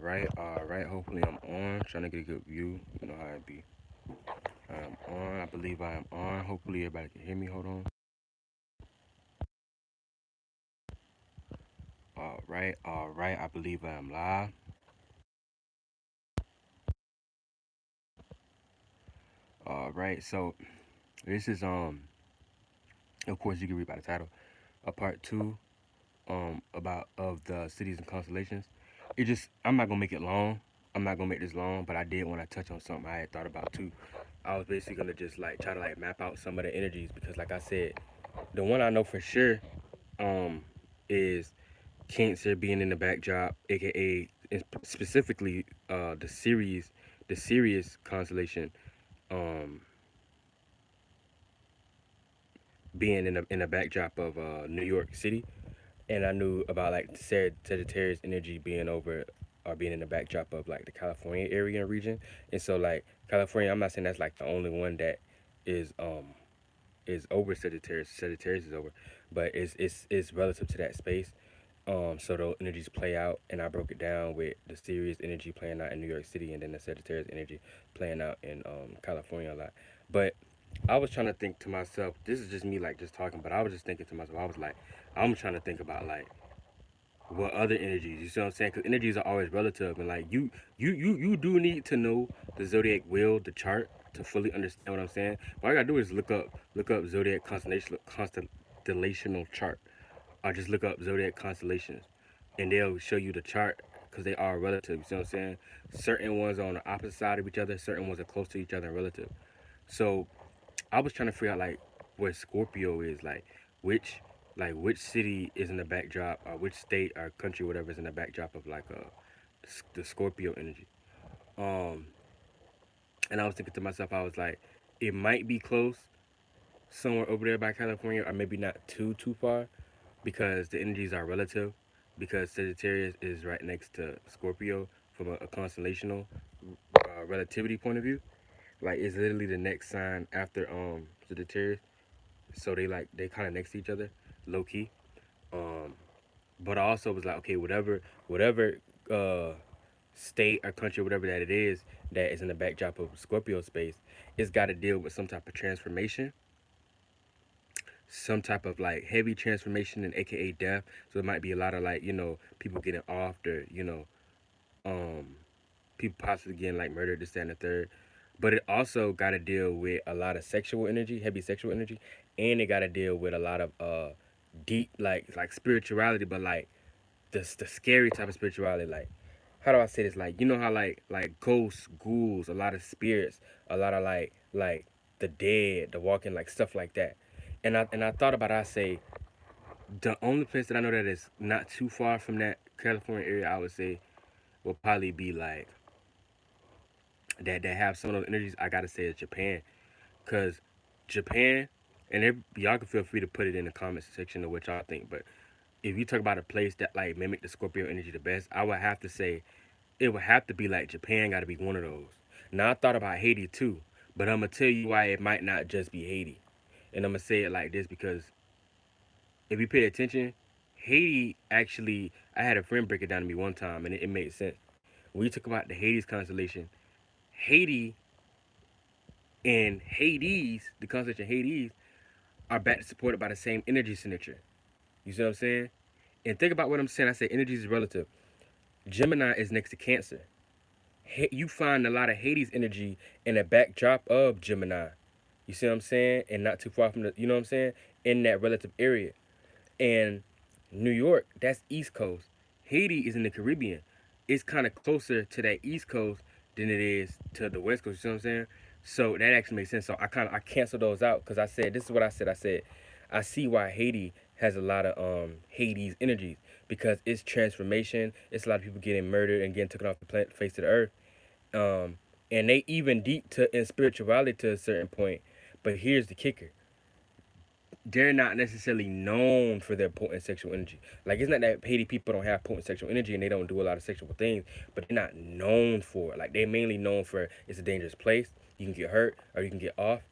All right. Hopefully I'm on. Trying to get a good view. You know how it be. I'm on. I believe I am on. Hopefully everybody can hear me. Hold on. All right. I believe I am live. All right. So this is of course you can read by the title, a part two about of the cities and constellations. It just I'm not gonna make it long. I'm not gonna make this long, but I did want to touch on something I had thought about too. I was basically gonna just like try to like map out some of the energies because like I said, the one I know for sure um is Cancer being in the backdrop, aka specifically the Sirius constellation, um, being in the backdrop of New York City, and I knew about like Sagittarius energy being over or being in the backdrop of like the California area and region, and so like California, I'm not saying that's like the only one that is um is over Sagittarius. Sagittarius is over, but it's relative to that space. So those energies play out, and I broke it down with the Sirius energy playing out in New York City, and then the Sagittarius energy playing out in California a lot. But I was trying to think to myself, this is just me like just talking, but I was just thinking to myself, I was like, I'm trying to think about like what other energies, you see what I'm saying? Because energies are always relative, and like you do need to know the zodiac wheel, the chart, to fully understand what I'm saying. What I gotta do is look up zodiac constellational chart, or just look up zodiac constellations, and they'll show you the chart because they are relative. You see what I'm saying? Certain ones are on the opposite side of each other. Certain ones are close to each other and relative. So I was trying to figure out like where Scorpio is, which city is in the backdrop, or which state or country, whatever, is in the backdrop of like the Scorpio energy. Um, and I was thinking to myself, I was like, it might be close somewhere over there by California, or maybe not too far, because the energies are relative. Because Sagittarius is right next to Scorpio from a constellational relativity point of view. Like it's literally the next sign after Sagittarius, so they kind of next to each other, low key. Um, but I also was like, okay, whatever uh state or country, whatever that it is that is in the backdrop of Scorpio space, it's got to deal with some type of transformation, some type of like heavy transformation, and AKA death. So it might be a lot of like people getting off, or um people possibly getting like murdered, this, that, and the third. But it also got to deal with a lot of sexual energy, heavy sexual energy, and it got to deal with a lot of deep like spirituality, but like the scary type of spirituality. Like how do I say this? Like how like ghosts, ghouls, a lot of spirits, a lot of like the dead, the walking, like stuff like that. And I thought about it, I say the only place that I know that is not too far from that California area, I would say, will probably be like that have some of those energies. I gotta say is Japan, cause Japan, and y'all can feel free to put it in the comments section of what y'all think. But if you talk about a place that like mimic the Scorpio energy the best, I would have to say it would have to be like Japan. Got to be one of those. Now I thought about Haiti too, but I'm gonna tell you why it might not just be Haiti, and I'm gonna say it like this because if you pay attention, Haiti actually, I had a friend break it down to me one time, and it made sense. When you talk about the Hades constellation, Haiti and Hades, the constellation Hades, are back supported by the same energy signature. You see what I'm saying? And think about what I'm saying. I say energy is relative. Gemini is next to Cancer. You find a lot of Hades energy in the backdrop of Gemini. You see what I'm saying? And not too far from you know what I'm saying? In that relative area. And New York, that's East Coast. Haiti is in the Caribbean. It's kind of closer to that East Coast than it is to the West Coast. You see what I'm saying? So that actually makes sense. So I canceled those out because I said this is what I said. I said I see why Haiti has a lot of Hades energies because it's transformation. It's a lot of people getting murdered and getting taken off the face of the earth. Um, and they even deep to in spirituality to a certain point. But here's the kicker: they're not necessarily known for their potent sexual energy. Like it's not that Haiti people don't have potent sexual energy and they don't do a lot of sexual things, but they're not known for it. Like they're mainly known for it's a dangerous place. You can get hurt or you can get off,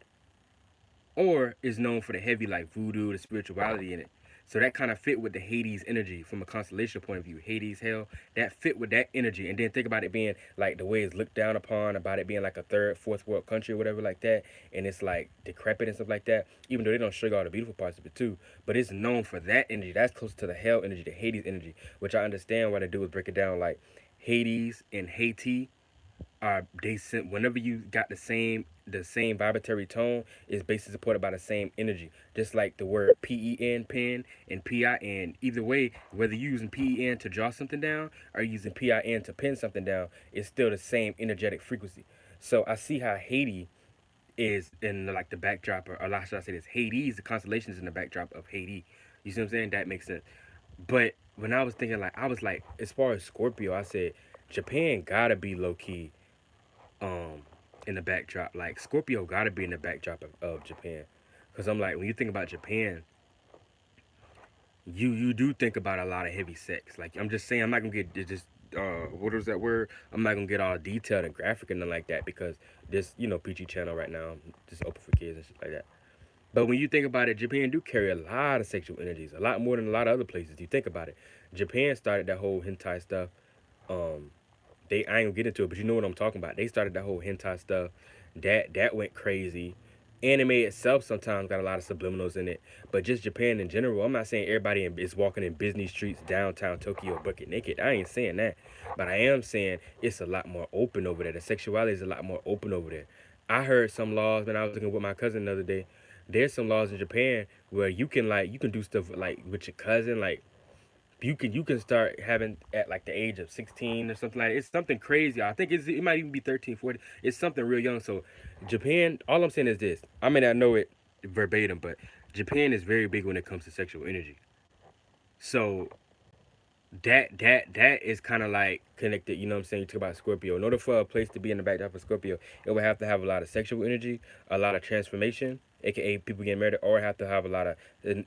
or is known for the heavy like voodoo, the spirituality in it. So that kind of fit with the Hades energy from a constellation point of view. Hades, hell, that fit with that energy. And then think about it being like the way it's looked down upon, about it being like a third, fourth world country or whatever like that. And it's like decrepit and stuff like that. Even though they don't show you all the beautiful parts of it too. But it's known for that energy. That's close to the hell energy, the Hades energy. Which I understand why they do is break it down like Hades and Haiti are they sent whenever you got the same vibratory tone is basically supported by the same energy. Just like the word pen pen and pin. Either way, whether you're using pen to draw something down or using pin to pin something down, it's still the same energetic frequency. So I see how Haiti is in like the backdrop, or should I say this? Hades, the constellation is in the backdrop of Haiti. You see what I'm saying? That makes sense. But when I was thinking, like, I was like, as far as Scorpio, I said Japan gotta be low key um in the backdrop. Like Scorpio gotta be in the backdrop of Japan. Cause I'm like, when you think about Japan, you do think about a lot of heavy sex. Like I'm just saying, I'm not gonna get just what is that word? I'm not gonna get all detailed and graphic and nothing like that because this PG channel right now just open for kids and shit like that. But when you think about it, Japan do carry a lot of sexual energies, a lot more than a lot of other places. You think about it, Japan started that whole hentai stuff. Um, they I ain't gonna get into it, but you know what I'm talking about. They started that whole hentai stuff. That went crazy. Anime itself sometimes got a lot of subliminals in it, but just Japan in general. I'm not saying everybody is walking in busy streets downtown Tokyo bucket naked. I ain't saying that, but I am saying it's a lot more open over there. The sexuality is a lot more open over there. I heard some laws when I was looking with my cousin the other day. There's some laws in Japan where you can do stuff like with your cousin, like you can start having at like the age of 16 or something like that. It's something crazy. I think it might even be 13, 14. It's something real young. So Japan, all I'm saying is this. I may not know it verbatim, but Japan is very big when it comes to sexual energy. So that is kind of like connected. You know what I'm saying? You talk about Scorpio. In order for a place to be in the backdrop of Scorpio, it would have to have a lot of sexual energy, a lot of transformation, aka people getting married, or have to have a lot of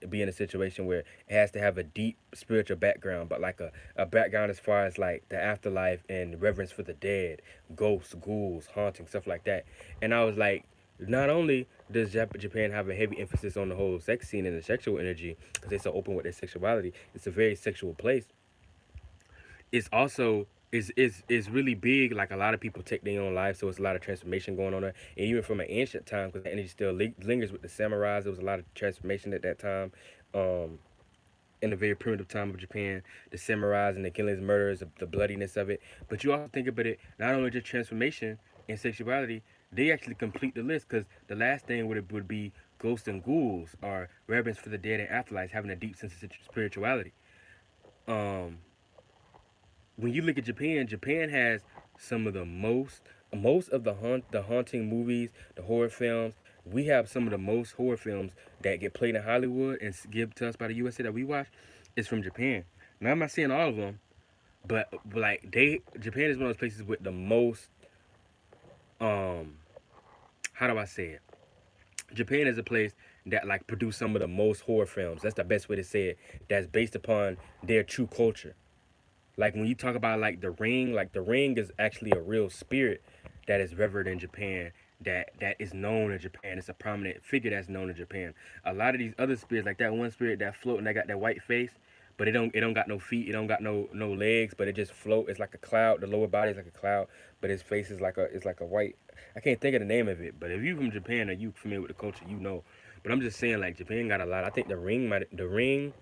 be in a situation where it has to have a deep spiritual background, but like a background as far as like the afterlife and reverence for the dead, ghosts, ghouls, haunting, stuff like that. And I was like, not only does Japan have a heavy emphasis on the whole sex scene and the sexual energy because they're so open with their sexuality, it's a very sexual place. It's also is really big. Like a lot of people take their own life, so it's a lot of transformation going on there. And even from an ancient time, because the energy still lingers with the samurais, there was a lot of transformation at that time. Um, in the very primitive time of Japan, the samurais and the killings, murders, the bloodiness of it. But you also think about it, not only just transformation and sexuality, they actually complete the list because the last thing would be ghosts and ghouls or reverence for the dead and afterlife, having a deep sense of spirituality. Um, when you look at Japan, Japan has some of the most of the haunting movies, the horror films. We have some of the most horror films that get played in Hollywood and given to us by the USA that we watch is from Japan. Now I'm not saying all of them, but like Japan is one of those places with the most um how do I say it? Japan is a place that like produce some of the most horror films. That's the best way to say it. That's based upon their true culture. Like when you talk about like the ring is actually a real spirit that is revered in Japan, that is known in Japan. It's a prominent figure that's known in Japan. A lot of these other spirits, like that one spirit that float and that got that white face, but it don't got no feet, it don't got no legs, but it just float. It's like a cloud. The lower body is like a cloud, but his face is like a white. I can't think of the name of it, but if you from Japan or you familiar with the culture, you know. But I'm just saying, like Japan got a lot. I think the ring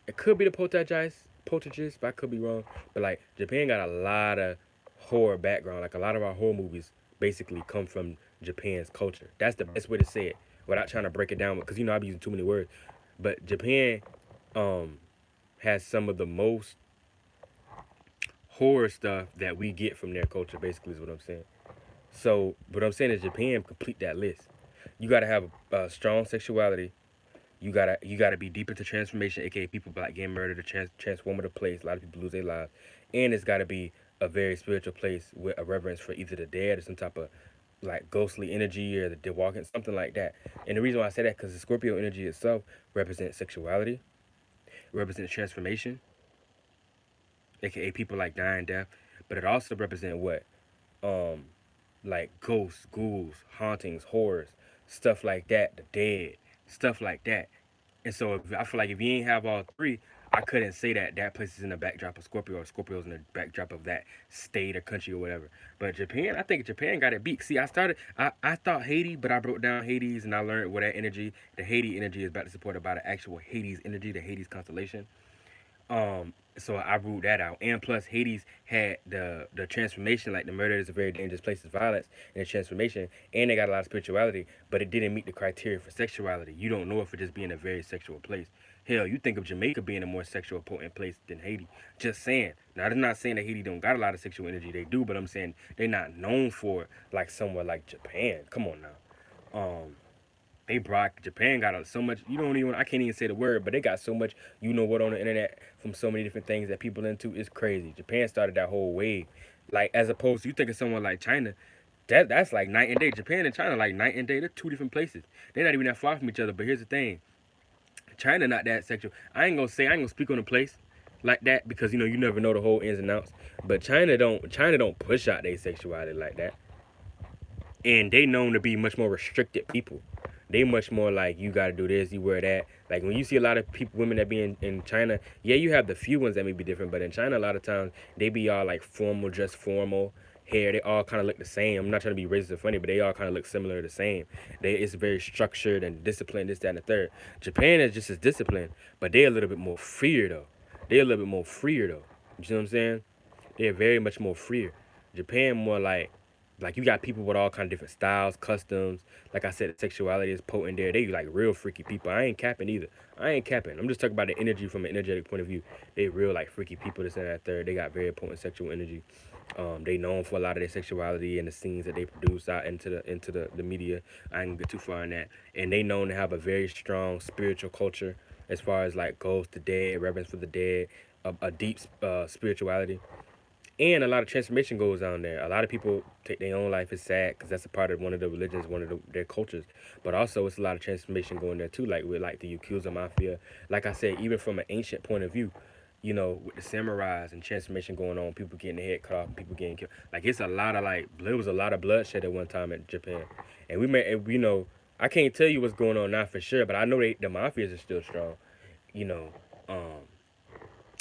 it could be the poltergeist, but I could be wrong. But like Japan got a lot of horror background. Like a lot of our horror movies basically come from Japan's culture. That's the best way to say it without trying to break it down because I be using too many words. But Japan um has some of the most horror stuff that we get from their culture. Basically, is what I'm saying. So what I'm saying is Japan complete that list. You gotta have a strong sexuality. You gotta be deep into transformation, aka people like getting murdered or transformative place. A lot of people lose their lives, and it's gotta be a very spiritual place with a reverence for either the dead or some type of like ghostly energy or the dead walking, something like that. And the reason why I say that because the Scorpio energy itself represents sexuality, represents transformation, aka people like dying, death, but it also represents what um like ghosts, ghouls, hauntings, horrors, stuff like that, the dead, stuff like that. And so if, I feel like if you ain't have all three, I couldn't say that that place is in the backdrop of Scorpio or Scorpio's in the backdrop of that state or country or whatever. But Japan, I think Japan got it beat. See, I thought Haiti, but I broke down Hades and I learned where that energy, the Haiti energy is about to support about the actual Hades energy, the Hades constellation. So I ruled that out. And plus, Hades had the transformation, like the murder is a very dangerous place, of violence and the transformation, and they got a lot of spirituality, but it didn't meet the criteria for sexuality. You don't know if it just being a very sexual place. Hell, you think of Jamaica being a more sexual potent place than Haiti. Just saying. Now, I'm not saying that Haiti don't got a lot of sexual energy. They do, but I'm saying they're not known for it like somewhere like Japan. Come on now. They brought Japan got so much. You don't even. I can't even say the word, but they got so much. You know what on the internet from so many different things that people into is crazy. Japan started that whole wave, like as opposed to you think of someone like China. That's like night and day. Japan and China like night and day. They're two different places. They're not even that far from each other. But here's the thing: China not that sexual. I ain't gonna speak on a place like that because you never know the whole ins and outs. But China don't push out their sexuality like that, and they known to be much more restricted people. They much more like you got to do this, you wear that. Like when you see a lot of people, women that be in China, yeah, you have the few ones that may be different, but in China, a lot of times they be all like formal, just formal hair. They all kind of look the same. I'm not trying to be racist or funny, but they all kind of look similar, the same. It's very structured and disciplined, this, that, and the third. Japan is just as disciplined, but they're a little bit more freer though. They're a little bit more freer though. You see what I'm saying? They're very much more freer. Japan more like you got people with all kind of different styles, customs. Like I said, sexuality is potent there. They like real freaky people. I ain't capping either. I ain't capping. I'm just talking about the energy from an energetic point of view. They real like freaky people. This and that third. They got very potent sexual energy. They known for a lot of their sexuality and the scenes that they produce out into the media. I ain't gonna get too far in that. And they known to have a very strong spiritual culture as far as like goes to dead, reverence for the dead, a deep spirituality, and a lot of transformation goes on there. A lot of people take their own life. It's sad because that's a part of one of the religions, one of their cultures. But also, it's a lot of transformation going there too. Like with like the Yakuza mafia. Like I said, even from an ancient point of view, with the samurais and transformation going on, people getting their head cut off, people getting killed. Like it's a lot of like there was a lot of bloodshed at one time in Japan, and we may I can't tell you what's going on now for sure, but I know the mafias are still strong. You know, um,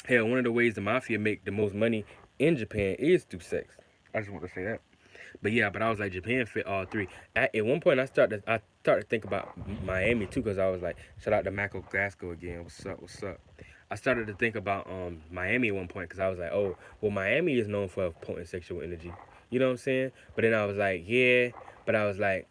Hell, one of the ways the mafia make the most money in Japan is through sex. I just want to say that. But yeah, but I was like Japan fit all three. At one point, I started to think about Miami too because I was like, shout out to Michael Glasgow again. What's up? What's up? I started to think about Miami at one point because I was like, oh, well, Miami is known for potent sexual energy. You know what I'm saying? But then I was like, yeah. But I was like,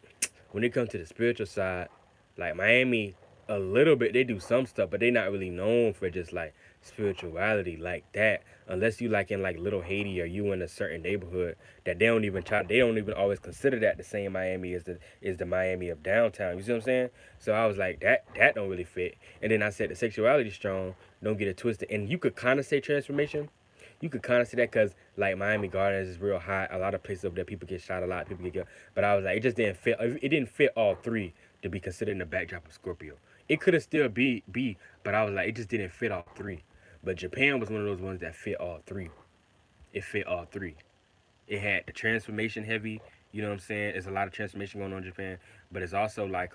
when it comes to the spiritual side, like Miami, a little bit they do some stuff, but they not really known for just like spirituality like that. Unless you like in like Little Haiti or you in a certain neighborhood that they don't even always consider that the same Miami as the Miami of downtown. You see what I'm saying? So I was like that don't really fit. And then I said the sexuality strong, don't get it twisted. And you could kind of say transformation, you could kind of see that because like Miami Gardens is real hot. A lot of places over there, people get shot a lot, people get killed. But I was like, it just didn't fit. It didn't fit all three to be considered in the backdrop of Scorpio. It could have still be, but I was like, it just didn't fit all three. But Japan was one of those ones that fit all three. It fit all three. It had the transformation heavy. You know what I'm saying? There's a lot of transformation going on in Japan, but it's also like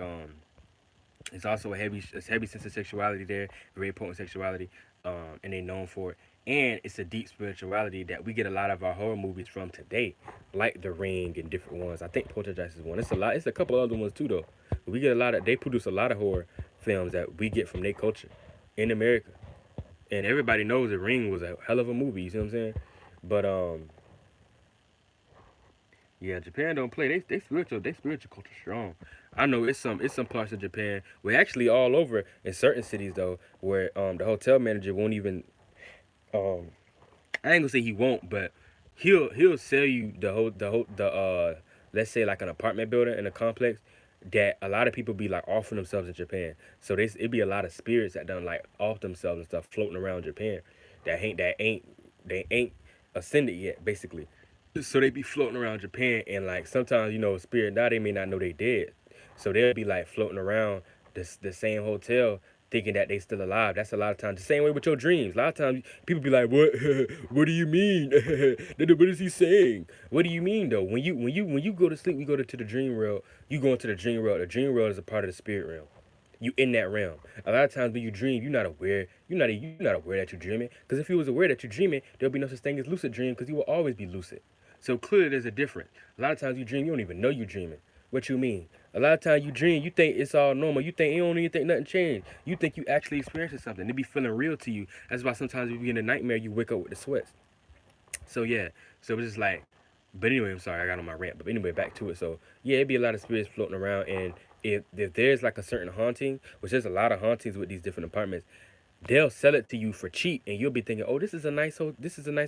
it's also a heavy sense of sexuality there, very potent sexuality, and they known for it. And it's a deep spirituality that we get a lot of our horror movies from today, like The Ring and different ones. I think Poltergeist is one. It's a lot. It's a couple other ones too though. We get a lot of. They produce a lot of horror films that we get from their culture in America, and everybody knows The Ring was a hell of a movie. You see what I'm saying? But yeah, Japan don't play. They spiritual culture strong. I know it's some parts of Japan where actually all over in certain cities though where the hotel manager won't even um I ain't gonna say he won't, but he'll sell you the let's say like an apartment building in a complex that a lot of people be like offering themselves in Japan. So it be a lot of spirits that done like off themselves and stuff floating around Japan that ain't ascended yet basically. So they be floating around Japan and like sometimes spirit now they may not know they dead. So they'll be like floating around the same hotel thinking that they still alive. That's a lot of times the same way with your dreams. A lot of times people be like, "What? What do you mean? What is he saying? What do you mean though? When you go to sleep, we go to the dream world. You go into the dream world. The dream world is a part of the spirit realm. You in that realm. A lot of times when you dream, you're not aware. You're not aware that you're dreaming. Because if you was aware that you're dreaming, there'll be no such thing as lucid dream. Because you will always be lucid. So clearly, there's a difference. A lot of times you dream, you don't even know you're dreaming. What you mean? A lot of times you dream, you think it's all normal. You don't even think nothing changed. You think you actually experiencing something. It be feeling real to you. That's why sometimes if you get in a nightmare, you wake up with the sweats. So yeah, so it was just like, but anyway, I'm sorry, I got on my rant. But anyway, back to it. So yeah, it'd be a lot of spirits floating around, and if there's like a certain haunting, which there's a lot of hauntings with these different apartments, they'll sell it to you for cheap, and you'll be thinking, oh, this is a nice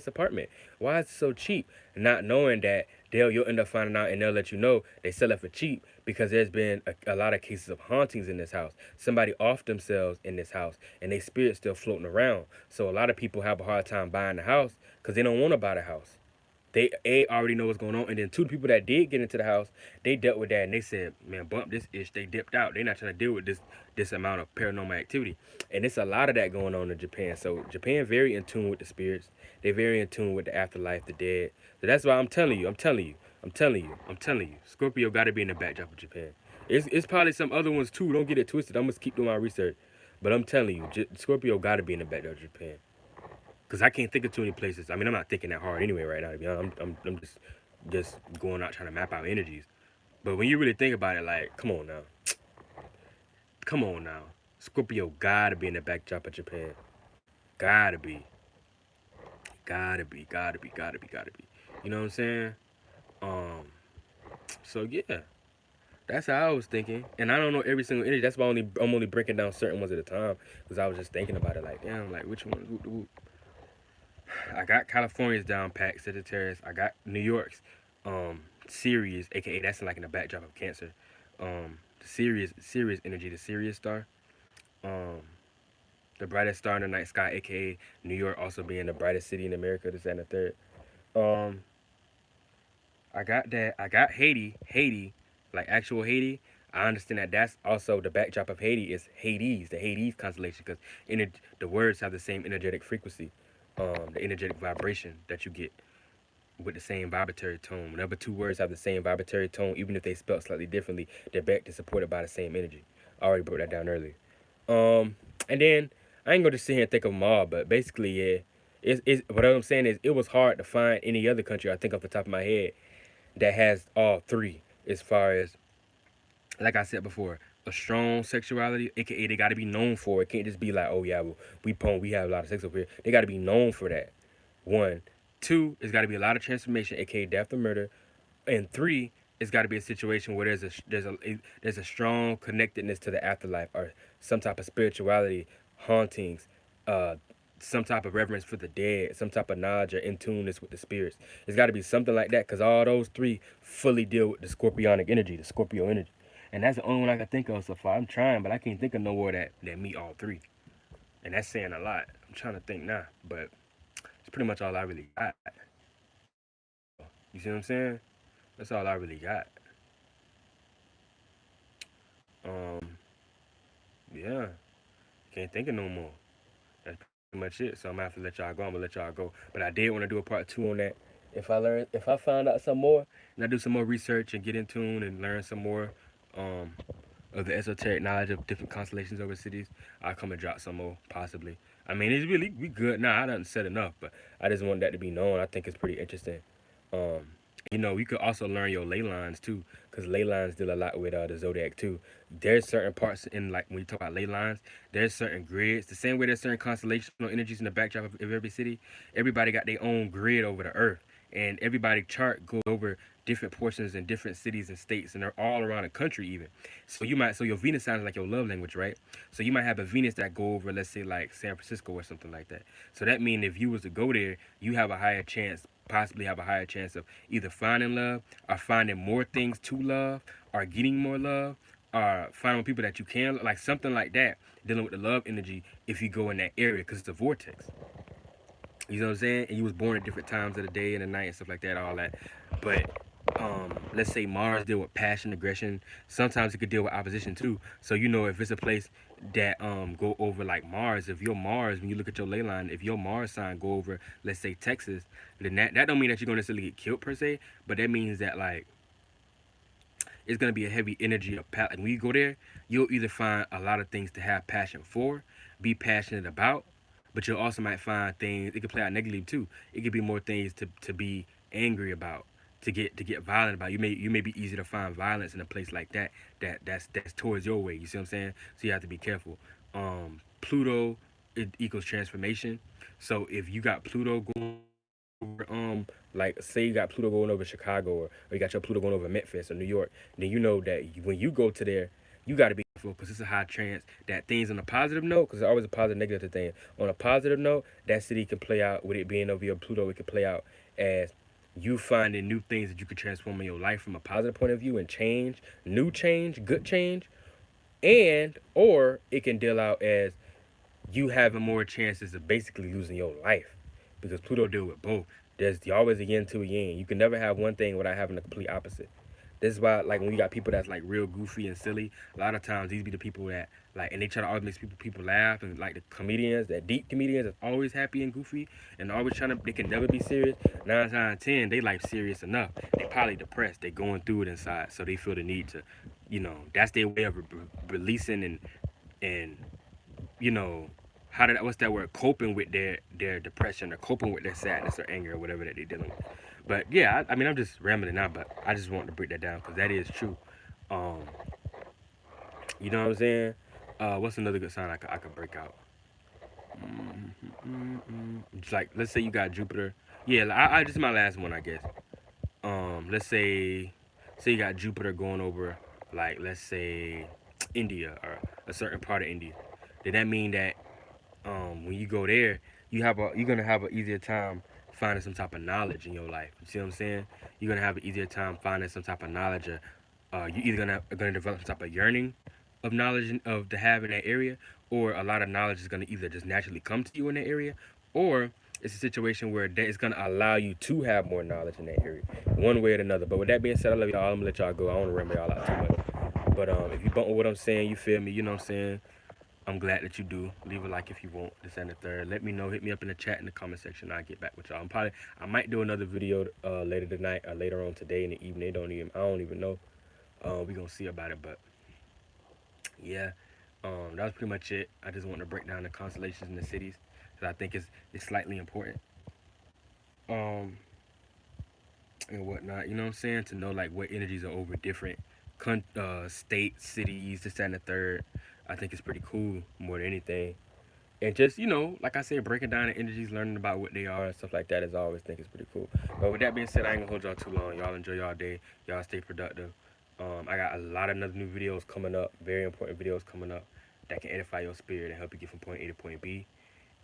apartment. Why is it so cheap? Not knowing that you'll end up finding out, and they'll let you know they sell it for cheap because there's been a lot of cases of hauntings in this house. Somebody off themselves in this house, and they spirit still floating around. So a lot of people have a hard time buying the house because they don't want to buy the house. They already know what's going on, and then two people that did get into the house, they dealt with that, and they said, "Man, bump this ish." They dipped out. They're not trying to deal with this amount of paranormal activity, and it's a lot of that going on in Japan. So Japan very in tune with the spirits. They're very in tune with the afterlife, the dead. So that's why I'm telling you, I'm telling you, I'm telling you, I'm telling you, Scorpio got to be in the backdrop of Japan. It's probably some other ones too. Don't get it twisted. I'm gonna keep doing my research, but I'm telling you, Scorpio got to be in the backdrop of Japan. Cause I can't think of too many places. I mean, I'm not thinking that hard anyway right now. To be honest, I'm just going out trying to map out energies. But when you really think about it, like, come on now, Scorpio gotta be in the backdrop of Japan. Gotta be, gotta be. You know what I'm saying? Um, so yeah, that's how I was thinking. And I don't know every single energy. That's why I'm only breaking down certain ones at a time. Cause I was just thinking about it, like, damn, like which one? I got California's down packed, Sagittarius. I got New York's Sirius, aka that's like in the backdrop of Cancer. The Sirius energy, the Sirius star. Um, the brightest star in the night sky, aka New York, also being the brightest city in America, this and the third. Um, I got that. I got Haiti, like actual Haiti. I understand that that's also the backdrop of Haiti is Hades, the Hades constellation, because the words have the same energetic frequency, the energetic vibration that you get with the same vibratory tone. Whenever two words have the same vibratory tone, even if they spell slightly differently, they're backed and supported by the same energy. I already broke that down earlier. Um, and then I ain't gonna just sit here and think of them all, but basically, yeah, it's what I'm saying is it was hard to find any other country I think off the top of my head that has all three as far as like I said before, a strong sexuality, aka they gotta be known for it. It can't just be like, oh yeah, well, we have a lot of sex over here. They gotta be known for that. One. Two, it's gotta be a lot of transformation, aka death or murder. And three, it's got to be a situation where there's a strong connectedness to the afterlife or some type of spirituality, hauntings, uh, some type of reverence for the dead, some type of knowledge or in tuneness with the spirits. It's got to be something like that because all those three fully deal with the scorpionic energy, the Scorpio energy, and that's the only one I can think of so far. I'm trying, but I can't think of nowhere that meet all three, and that's saying a lot. I'm trying to think now, but it's pretty much all I really got. You see what I'm saying? That's all I really got. Um, yeah, can't think of no more. That's pretty much it. So I'm gonna have to let y'all go. I'm gonna let y'all go. But I did want to do a part two on that. If I find out some more, and I do some more research and get in tune and learn some more, um, of the esoteric knowledge of different constellations over cities, I'll come and drop some more possibly. I mean, it's really we good now. I done said enough, but I just want that to be known. I think it's pretty interesting. Um, you could also learn your ley lines too, because ley lines deal a lot with the zodiac too. There's certain parts in like when you talk about ley lines, there's certain grids. The same way there's certain constellational energies in the backdrop of every city. Everybody got their own grid over the earth, and everybody chart goes over different portions in different cities and states, and they're all around the country even. So your Venus sounds like your love language, right? So you might have a Venus that go over, let's say like San Francisco or something like that. So that means if you was to go there, you have a higher chance, possibly have a higher chance of either finding love or finding more things to love or getting more love or finding people that you can like something like that dealing with the love energy if you go in that area because it's a vortex. You know what I'm saying? And you was born at different times of the day and the night and stuff like that, all that. But let's say Mars deal with passion, aggression. Sometimes it could deal with opposition too. So if it's a place that go over like Mars, if your Mars, when you look at your ley line, if your Mars sign go over, let's say Texas, then that don't mean that you're gonna necessarily get killed per se, but that means that like it's gonna be a heavy energy of like when you go there, you'll either find a lot of things to have passion for, be passionate about, but you also might find things. It could play out negatively too. It could be more things to be angry about, to get violent about. You may be easy to find violence in a place like that. That's towards your way. You see what I'm saying? So you have to be careful. Pluto, it equals transformation. So if you got Pluto going over, like say you got Pluto going over Chicago, or you got your Pluto going over Memphis or New York, then you know that when you go to there, you got to be careful because it's a high chance that things on a positive note, because there's always a positive negative to things. On a positive note, that city can play out with it being over your Pluto. It can play out as you finding new things that you could transform in your life from a positive point of view and change, new change, good change, and or it can deal out as you having more chances of basically losing your life because Pluto deal with both. There's always a yin to a yin. You can never have one thing without having the complete opposite. This is why, like, when you got people that's like real goofy and silly, a lot of times these be the people that like, and they try to always make people laugh, and like the comedians, that deep comedians, that's always happy and goofy, and always trying to, they can never be serious. 9 times out of 10, they like serious enough. They probably depressed. They going through it inside, so they feel the need to, that's their way of releasing and you know, how did what's that word? Coping with their depression or coping with their sadness or anger or whatever that they're dealing with. But yeah, I mean, I'm just rambling now, but I just want to break that down because that is true. Um, you know what I'm saying? What's another good sign I could break out? It's like, let's say you got Jupiter. Yeah, I just my last one, I guess. Let's say you got Jupiter going over, like, let's say India or a certain part of India. Did that mean that when you go there, you're gonna have an easier time finding some type of knowledge in your life. You see what I'm saying? You're gonna have an easier time finding some type of knowledge. Or, you either gonna develop some type of yearning of knowledge of to have in that area, or a lot of knowledge is gonna either just naturally come to you in that area, or it's a situation where it's gonna allow you to have more knowledge in that area, one way or another. But with that being said, I love y'all. I'm gonna let y'all go. I don't wanna ramble y'all out too much. But if you bump with what I'm saying, you feel me? You know what I'm saying? I'm glad that you do. Leave a like if you want. This and the third. Let me know. Hit me up in the chat in the comment section. I'll get back with y'all. I might do another video later tonight or later on today in the evening. I don't even know. We gonna see about it. But yeah, that was pretty much it. I just want to break down the constellations in the cities because I think it's slightly important. Um, and whatnot. You know what I'm saying? To know like what energies are over different states, cities, this that, and the third. I think it's pretty cool more than anything. And just, like I said, breaking down the energies, learning about what they are and stuff like that is I always think is pretty cool. But with that being said, I ain't gonna hold y'all too long. Y'all enjoy y'all day. Y'all stay productive. I got a lot of other new videos coming up, very important videos coming up that can edify your spirit and help you get from point A to point B.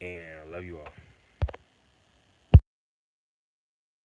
And I love you all.